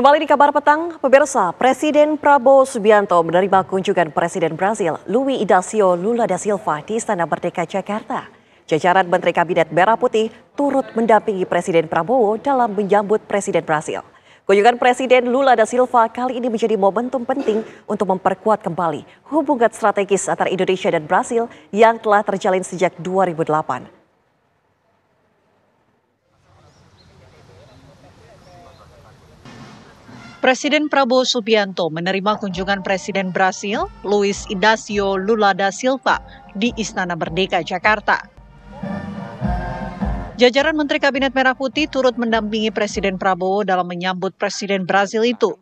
Kembali di kabar petang, pemirsa, Presiden Prabowo Subianto menerima kunjungan Presiden Brasil, Luiz Inácio Lula da Silva di Istana Merdeka, Jakarta. Jajaran Menteri Kabinet Merah Putih turut mendampingi Presiden Prabowo dalam menyambut Presiden Brasil. Kunjungan Presiden Lula da Silva kali ini menjadi momentum penting untuk memperkuat kembali hubungan strategis antara Indonesia dan Brasil yang telah terjalin sejak 2008. Presiden Prabowo Subianto menerima kunjungan Presiden Brasil, Luiz Inácio Lula da Silva, di Istana Merdeka, Jakarta. Jajaran Menteri Kabinet Merah Putih turut mendampingi Presiden Prabowo dalam menyambut Presiden Brasil itu.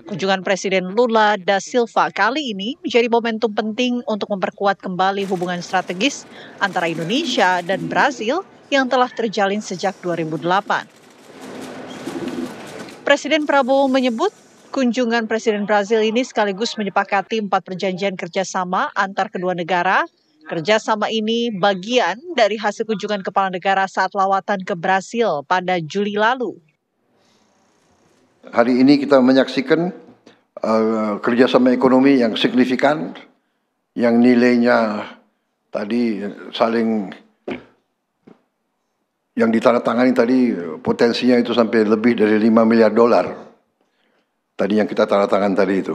Kunjungan Presiden Lula da Silva kali ini menjadi momentum penting untuk memperkuat kembali hubungan strategis antara Indonesia dan Brasil yang telah terjalin sejak 2008. Presiden Prabowo menyebut kunjungan Presiden Brasil ini sekaligus menyepakati 4 perjanjian kerjasama antar kedua negara. Kerjasama ini bagian dari hasil kunjungan kepala negara saat lawatan ke Brasil pada Juli lalu. Hari ini kita menyaksikan kerjasama ekonomi yang signifikan, yang nilainya tadi saling yang ditandatangani tadi potensinya itu sampai lebih dari 5 miliar dolar. Tadi yang kita tanda tangan tadi itu.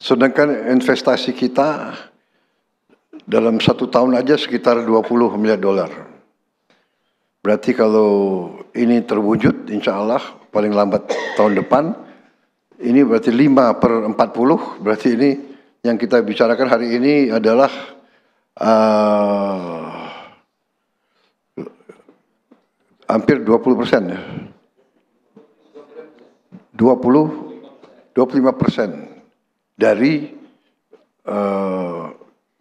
Sedangkan investasi kita dalam 1 tahun aja sekitar 20 miliar dolar. Berarti kalau ini terwujud, insya Allah paling lambat tahun depan, ini berarti 5/40, berarti ini yang kita bicarakan hari ini adalah hampir 20% ya. 25% dari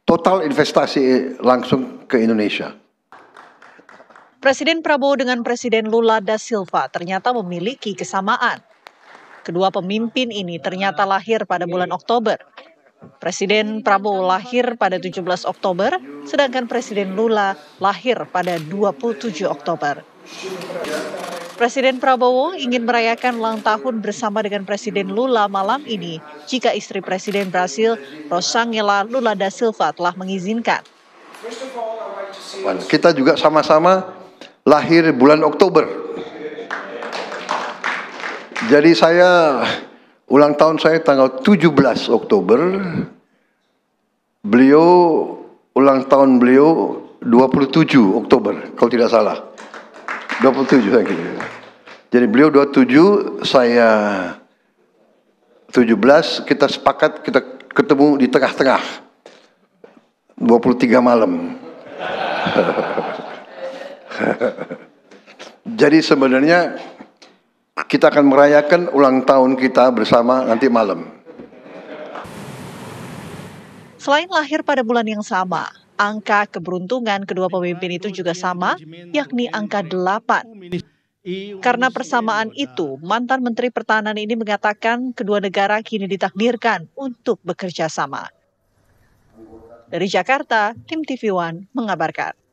total investasi langsung ke Indonesia. Presiden Prabowo dengan Presiden Lula da Silva ternyata memiliki kesamaan. Kedua pemimpin ini ternyata lahir pada bulan Oktober. Presiden Prabowo lahir pada 17 Oktober, sedangkan Presiden Lula lahir pada 27 Oktober. Presiden Prabowo ingin merayakan ulang tahun bersama dengan Presiden Lula malam ini jika istri Presiden Brasil, Rosângela Lula da Silva, telah mengizinkan. Kita juga sama-sama lahir bulan Oktober. Jadi saya ulang tahun saya tanggal 17 Oktober. Beliau ulang tahun beliau 27 Oktober kalau tidak salah. 27 saya kira. Jadi beliau 27, saya 17, kita sepakat kita ketemu di tengah-tengah. 23 malam. Jadi sebenarnya kita akan merayakan ulang tahun kita bersama nanti malam. Selain lahir pada bulan yang sama, angka keberuntungan kedua pemimpin itu juga sama, yakni angka 8. Karena persamaan itu, mantan Menteri Pertahanan ini mengatakan kedua negara kini ditakdirkan untuk bekerja sama. Dari Jakarta, Tim TV One mengabarkan.